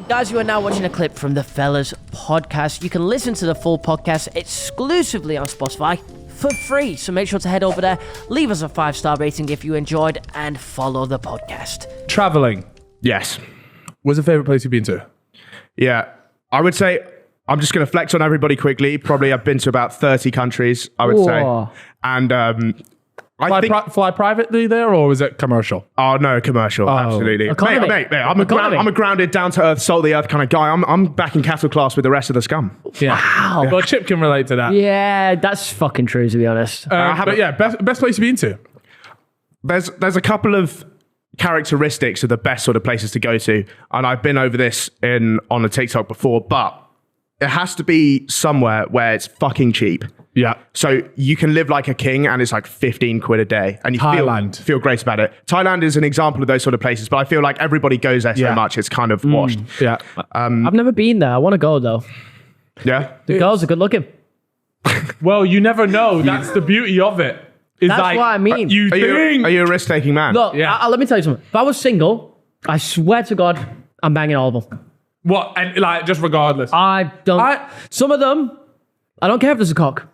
Guys, you are now watching a clip from the Fellas podcast. You can listen to the full podcast exclusively on Spotify for free. So make sure to head over there, leave us a 5-star rating if you enjoyed, and follow the podcast. Traveling. Yes. What's the favorite place you've been to? Yeah. I would say, I'm just going to flex on everybody quickly. Probably I've been to about 30 countries, I would say. And Fly privately there, or is it commercial? Oh, no, commercial. Absolutely. Mate, I'm a grounded, down-to-earth, salt-of-the-earth kind of guy. I'm back in cattle class with the rest of the scum. Yeah. Wow. Well, Chip can relate to that. Yeah, that's fucking true, to be honest. But yeah, best place you've been to? There's a couple of characteristics of the best sort of places to go to, and I've been over this on a TikTok before, but it has to be somewhere where it's fucking cheap. Yeah. So you can live like a king and it's like 15 quid a day and you feel great about it. Thailand is an example of those sort of places, but I feel like everybody goes there so much, it's kind of washed. Yeah. I've never been there. I want to go, though. Yeah. The girls are good looking. Well, you never know. That's the beauty of it. That's what I mean. Are you a risk-taking man? Look, let me tell you something. If I was single, I swear to God, I'm banging all of them. What? And like, just regardless. I don't. Some of them, I don't care if there's a cock.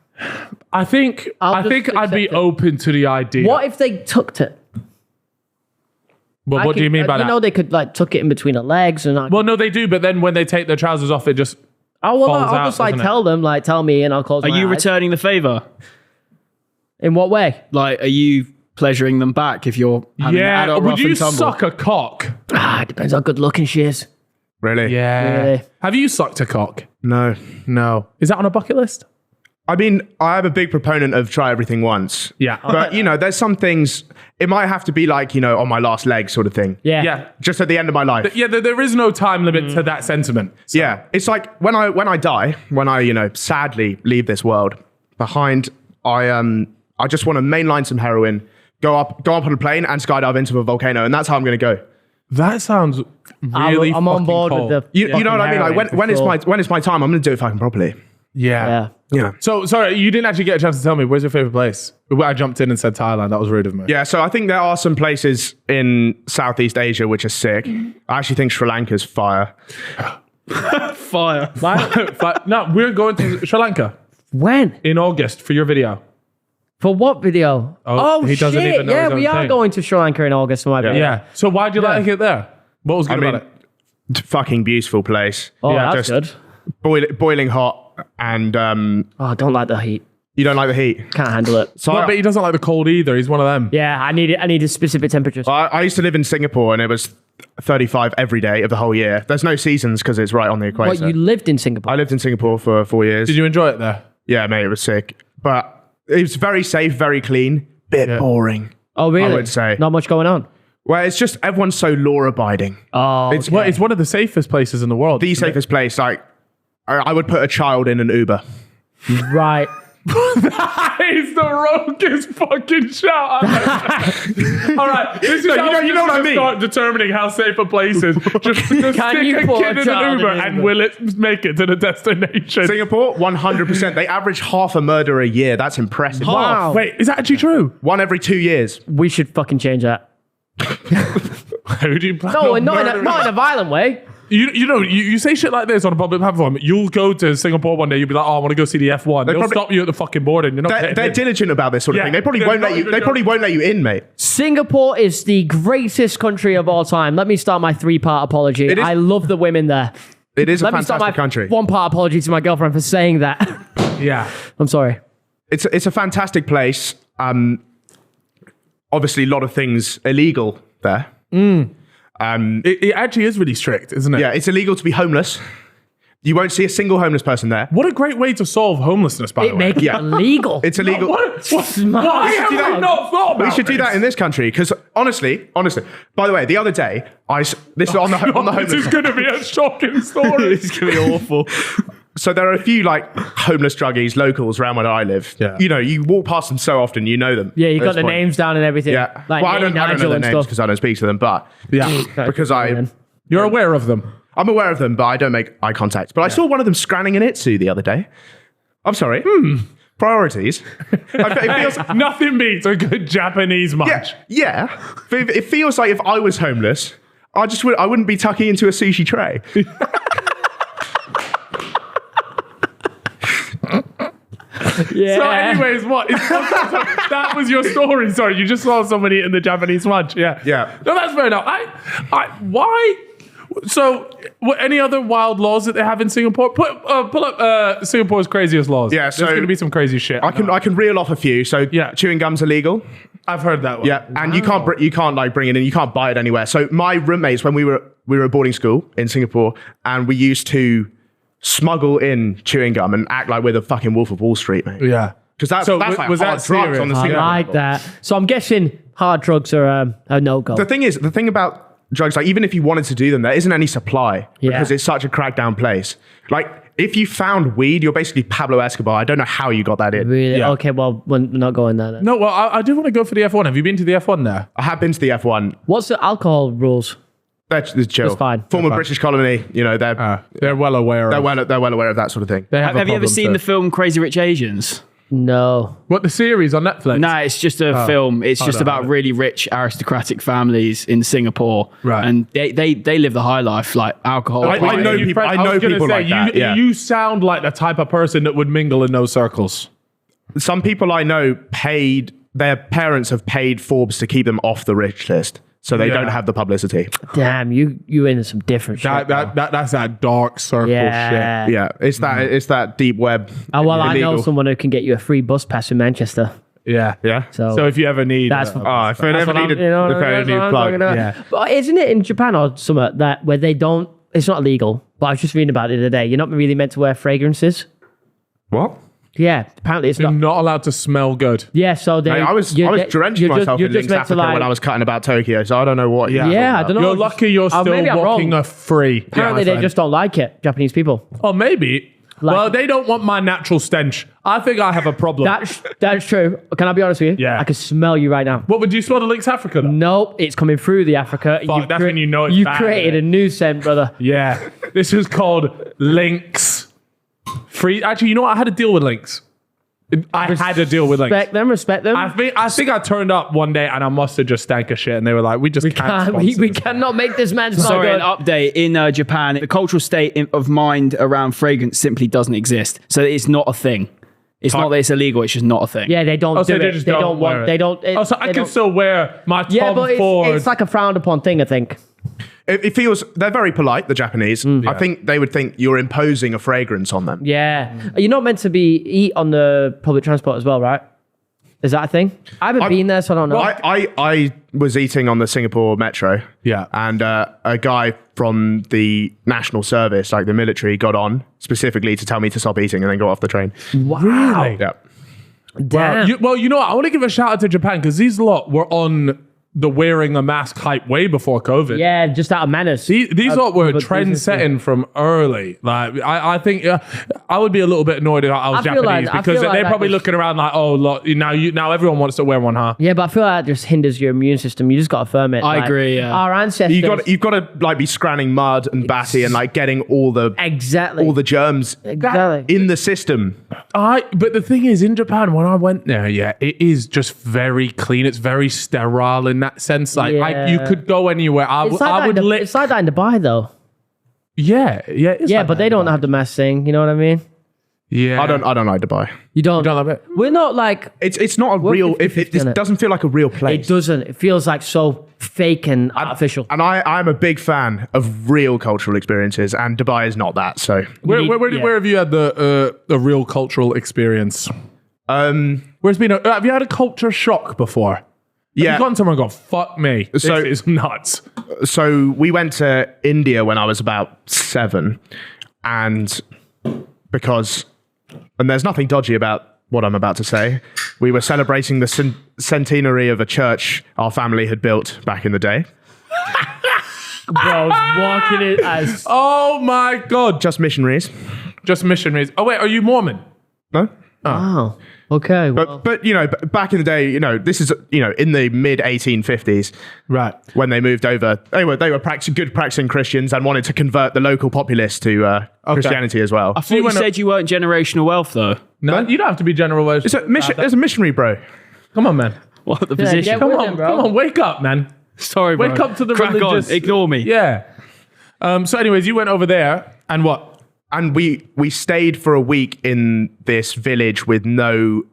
I think I'd be open to the idea. What if they tucked it? Well, what do you mean by that? You know, they could like tuck it in between the legs and. Well, no, they do. But then when they take their trousers off, it just. Oh well, falls I'll out, just like doesn't it? tell me, and I'll close. Are my you eyes. returning the favor? In what way? Like, are you pleasuring them back if you're having an Yeah. adult Would rough you and tumble? suck a cock? It depends how good looking she is. Really? Yeah. Really? Have you sucked a cock? No. Is that on a bucket list? I mean, I am a big proponent of try everything once. Yeah. But, there's some things, it might have to be like, on my last leg sort of thing. Yeah. Yeah. Just at the end of my life. Yeah, there is no time limit to that sentiment. So. Yeah. It's like when I die, when I, sadly leave this world behind, I just want to mainline some heroin, go up on a plane and skydive into a volcano. And that's how I'm going to go. That sounds really I'm on board cold. with the. You know what I mean? Like when it's my time, I'm going to do it fucking properly. Yeah. Yeah. So, sorry, you didn't actually get a chance to tell me, where's your favorite place? I jumped in and said Thailand. That was rude of me. Yeah, so I think there are some places in Southeast Asia which are sick. I actually think Sri Lanka's fire. Fire. No, we're going to Sri Lanka When? in August for your video. For what video? Oh, he doesn't shit. even know his own we are thing. going to Sri Lanka in August for my video. Yeah. So why'd you like it there? What was good about it? Fucking beautiful place. Oh, Yeah, that's just good. boiling hot, and Oh, I don't like the heat. you don't like the heat. Can't handle it. So Well, but he doesn't like the cold either. He's one of them. Yeah, I need a specific temperatures. I used to live in Singapore, and it was 35 every day of the whole year. There's no seasons because it's right on the What, equator. you lived in Singapore? I lived in Singapore for 4 years. Did you enjoy it there? Yeah, mate, it was sick, but it was very safe, very clean. Bit boring. Oh, really? I would say. Not much going on. Well, it's just everyone's so law-abiding. Oh, It's Well, it's one of the safest places in the world. the safest place. Like, I would put a child in an Uber. right. That is the roguest fucking shout. All right, this is how you know what I mean? Start determining how safe a place is. Just stick you a put kid a in child an in Uber an and Uber? will it make it to the destination? Singapore, 100%. They average half a murder a year. That's impressive. Wow. Wait, is that actually true? One every 2 years. We should fucking change that. How do you plan No, on not murdering- in a violent way. You say shit like this on a public platform. You'll go to Singapore one day. You'll be like, "Oh, I want to go see the F1." They'll probably- stop you at the fucking border. And you're not. They're getting in. diligent about this sort of Yeah, thing. They probably they're won't not let you. even They probably won't let you in, mate. Singapore is the greatest country of all time. Let me start my 3-part apology. It is- I love the women there. It is a Let me start my fantastic country. 1-part apology to my girlfriend for saying that. Yeah. I'm sorry. It's a fantastic place. Obviously, a lot of things illegal there. It actually is really strict, isn't it? Yeah, it's illegal to be homeless. You won't see a single homeless person there. What a great way to solve homelessness, by the It way. make it Yeah. illegal. It's illegal. Why have we not thought about We should do that in this country because honestly. By the way, the other day, this is on the homeless. This is going to be a shocking story. It's going to be awful. So there are a few like homeless druggies, locals around where I live. Yeah. You walk past them so often, you know them. Yeah, you at got this the point. names down and everything. Yeah. Like Well, I don't know Nigel their and names stuff. because I don't speak to them, but Yeah. because You're aware of them. I'm aware of them, but I don't make eye contact. But I saw one of them scranning an Itsu the other day. I'm sorry. Priorities. It feels, Nothing beats a good Japanese munch. yeah. It feels like if I was homeless, I wouldn't be tucking into a sushi tray. Yeah. So, anyways, what? That was your story. Sorry, you just saw somebody eating the Japanese lunch. Yeah. Yeah. No, that's fair enough. Why? So, any other wild laws that they have in Singapore? Pull up Singapore's craziest laws. Yeah, there's so going to be some crazy shit. I can reel off a few. So chewing gum's illegal. I've heard that one. Yeah, and you can't like bring it in. You can't buy it anywhere. So my roommates, when we were at boarding school in Singapore, and we used to smuggle in chewing gum and act like we're the fucking Wolf of Wall Street, mate. Yeah. Because that's So like was hard that drugs serious? on the I Singapore like level. that. So I'm guessing hard drugs are a no-go. The thing about drugs, like even if you wanted to do them, there isn't any supply because it's such a crackdown place. Like if you found weed, you're basically Pablo Escobar. I don't know how you got that in. Really? Yeah. Okay, well, we're not going there then. No, well, I do want to go for the F1. Have you been to the F1 there? I have been to the F1. What's the alcohol rules? They're chill. It's fine. Former They're fine. British colony, They're well aware. they're well aware of that sort of thing. Have you ever seen the film Crazy Rich Asians? No. What, the series on Netflix? No, it's just a film. It's just about really rich aristocratic families in Singapore. Right. And they live the high life, like alcohol. I know You- people- I was know gonna people say, like that, yeah. You sound like the type of person that would mingle in those circles. Some people I know their parents have paid Forbes to keep them off the rich list, so they Yeah. don't have the publicity. Damn, you into some different shit. That's that dark circle shit. yeah. Yeah, it's that deep web. Oh, well, I know illegal. someone who can get you a free bus pass in Manchester. Yeah. Yeah. So if you ever need, that's uh, what- If I that's ever what I'm- needed, you know, if I ever that's needed what a I'm plug, talking about. yeah. But isn't it in Japan or somewhere that where they don't? It's not illegal. But I was just reading about it today. You're not really meant to wear fragrances. What? Yeah, apparently it's you're not. not allowed to smell good. Yeah, so they. I was drenching myself in Lynx Africa when I was cutting about Tokyo, so I don't know what. Yeah, I don't know. You're lucky you're still maybe I'm walking wrong. a free. Apparently Yeah, they my just don't like it. Japanese people. friend. Oh, maybe. Like- Well, they don't want my natural stench. I think I have a problem. That's true. Can I be honest with you? Yeah. I can smell you right now. What would you smell to Lynx Africa? Though? Nope, it's coming through the Africa. Fuck, that's when you know it's you bad, created isn't a new scent, brother. Yeah, this is called Lynx. Free. Actually, you know what? I had to deal with Lynx. I had to deal with Lynx. Respect them. I think I turned up one day and I must have just stank of shit, and they were like, "We just can't." we sponsor this." cannot make this man smell Sorry, good. an update. In Japan, the cultural state of mind around fragrance simply doesn't exist. So it's not a thing. It's not that it's illegal, it's just not a thing. Yeah, they don't Oh, so do they it. just They don't don't wear want. it. They don't. Oh, so I they can don't- still wear my Tom Yeah, but Ford. it's like a frowned upon thing, I think. It feels they're very polite, the Japanese. I think they would think you're imposing a fragrance on them. Yeah, you're not meant to eat on the public transport as well, right? Is that a thing? I haven't been there, so I don't know. I was eating on the Singapore metro. Yeah. And a guy from the national service, like the military, got on specifically to tell me to stop eating and then got off the train. Wow. Yeah. Damn. You know what? I want to give a shout out to Japan because these lot were on the wearing a mask hype way before COVID. Yeah, just out of manners. These lot were but trend business, setting from early. Like I think I would be a little bit annoyed if I was I feel Japanese like- I because feel like they're that probably just- looking around like, oh, look, now everyone wants to wear one, huh? Yeah, but I feel like that just hinders your immune system. You just got to firm it. I Like, agree, yeah. Our ancestors. You've got to like be scranning mud and batty and like getting all the exactly. germs Exactly. in the system. But the thing is, in Japan, when I went there, yeah, it is just very clean. It's very sterile in that sense. Like, you Yeah. could go anywhere. It's like, I would it's like that in Dubai, though. Yeah. It's Yeah, like but that. they don't have the mask thing. You know what I mean? Yeah. I don't like Dubai. You don't. don't have it. We're not like. It's not a real. It 50-50 on it. doesn't feel like a real place. It doesn't. It feels like so fake and artificial. And I'm a big fan of real cultural experiences, and Dubai is not that. So, Where have you had the real cultural experience? Where's been have you had a culture shock before? Have yeah. you gone somewhere and gone, fuck me, this So- is nuts. So we went to India when I was about 7, and there's nothing dodgy about what I'm about to say. We were celebrating the centenary of a church our family had built back in the day. Bro, walking it as. Oh my God. Just missionaries. Just missionaries. Oh wait, are you Mormon? No? Oh, okay. Well, But you know, back in the day, you know, this is, you know, in the mid 1850s, Right. when they moved over, they were practicing Christians and wanted to convert the local populace to Christianity as well. I thought you said you weren't generational wealth, though. No, you don't have to be general. There's a missionary, bro. Come on, man. What the Yeah, position? get Come with on, them, bro. come on, wake up, man. Sorry, bro. Wake up to the Crack religious. on. Ignore me. Yeah. So anyways, you went over there and what? And we stayed for a week in this village with no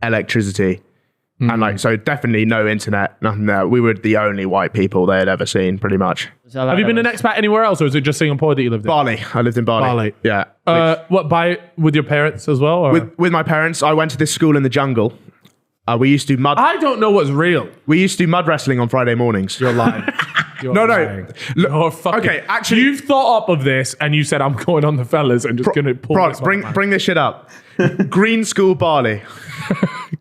electricity. And like, so definitely no internet, nothing there. We were the only white people they had ever seen, pretty much. So Have you been an expat anywhere else, or is it just Singapore that you lived in? Bali. I lived in Bali. Bali. Yeah. With your parents as well? Or? With my parents, I went to this school in the jungle. We used to do mud. I don't know what's real. We used to do mud wrestling on Friday mornings. You're lying. You're No. lying. Look, You're fucking, okay, actually- you've thought up of this and you said I'm going on the fellas and just gonna pull this one out. Bring this shit up. Green school Bali.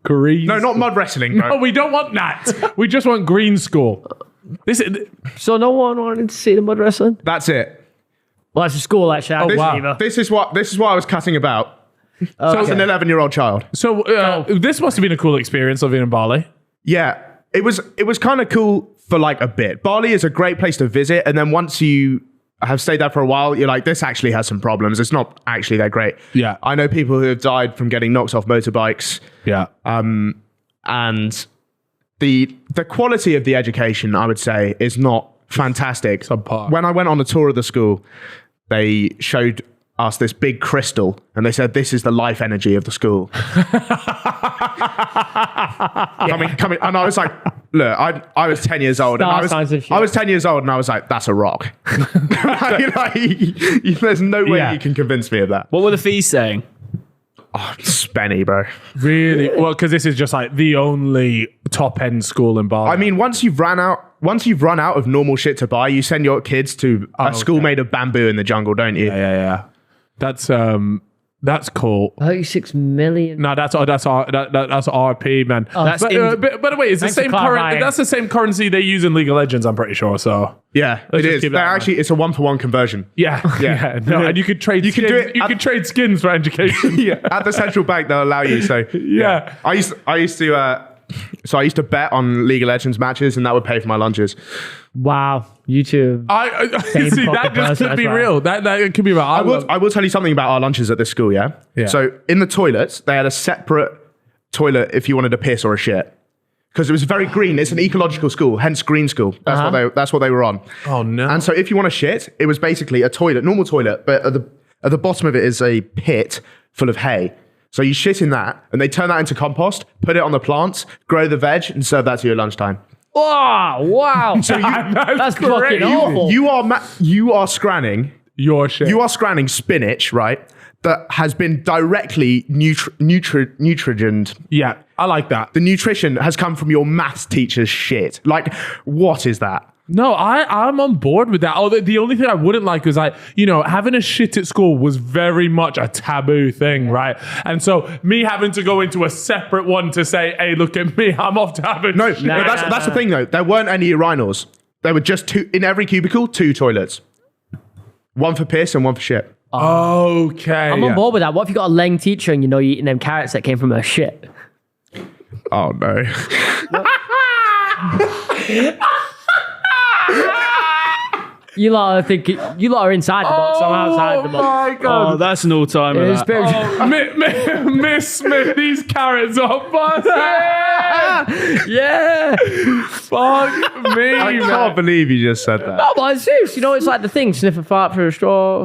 Green. No, not mud wrestling, bro. No, we don't want that. We just want green school. This is So no one wanted to see the mud wrestling? That's it. Well, that's a school, actually. I Oh, don't wow. either. This is what I was cutting about. So it's an 11-year-old child. so. This must have been a cool experience living in Bali. Yeah, it was kind of cool for like a bit. Bali is a great place to visit, and then once you have stayed there for a while, you're like, this actually has some problems. It's not actually that great. Yeah. I know people who have died from getting knocked off motorbikes, Yeah. and the quality of the education, I would say, is not fantastic. Subpar. When I went on a tour of the school, they showed us this big crystal, and they said, this is the life energy of the school. Coming, and I was like, look, I was 10 years old, and Star signs of shit. I was 10 years old, and I was like, that's a rock. There's no way Yeah. you can convince me of that. What were the fees saying? Oh, spenny, bro. Really? Well, because this is just like the only top end school in Bali. I mean, once you've run out of normal shit to buy, you send your kids to a school made of bamboo in the jungle, don't you? yeah. That's cool. 36 million. No, that's RP, man. That's But, in- by the way, it's the Thanks for same clarifying. that's the same currency they use in League of Legends, I'm pretty sure. So Yeah, Let's it just is. keep that They're in actually, it's a 1-for-1 conversion. yeah. No, and you could trade. You can skins. do it You at- could trade skins for education. Yeah, at the central bank they'll allow you. So Yeah. I used to bet on League of Legends matches, and that would pay for my lunches. Wow. YouTube. I Same see fucking that just person could as be well. real. That could be real. I will tell you something about our lunches at this school. Yeah. Yeah. So in the toilets, they had a separate toilet if you wanted to piss or a shit, because it was very green. It's an ecological school, hence green school. That's what they were on. Oh no. And so if you want to shit, it was basically a toilet, normal toilet, but at the bottom of it is a pit full of hay. So you shit in that, and they turn that into compost, put it on the plants, grow the veg, and serve that to your lunchtime. Oh, wow. So That's great. fucking awful. you are scranning Your shit. you are scranning spinach, right? That has been directly nutritioned. Yeah, I like that. The nutrition has come from your maths teacher's shit. Like, what is that? No, I'm on board with that. Oh, the only thing I wouldn't like was having a shit at school was very much a taboo thing, right? And so me having to go into a separate one to say, hey, look at me, I'm off to have a No, shit. that's the thing though. There weren't any urinals. There were just two in every cubicle, 2 toilets. One for piss and one for shit. Okay. I'm on board with that. What if you got a leng teacher and you know you're eating them carrots that came from her shit? Oh no. You lot are inside the box. I'm outside the box. my God. Oh, that's an all-timer. It's that. very- Miss Smith, these carrots are busted. yeah. Fuck me, I man. can't believe you just said that. No, but it's serious. You know, it's like the thing, sniff a fart through a straw.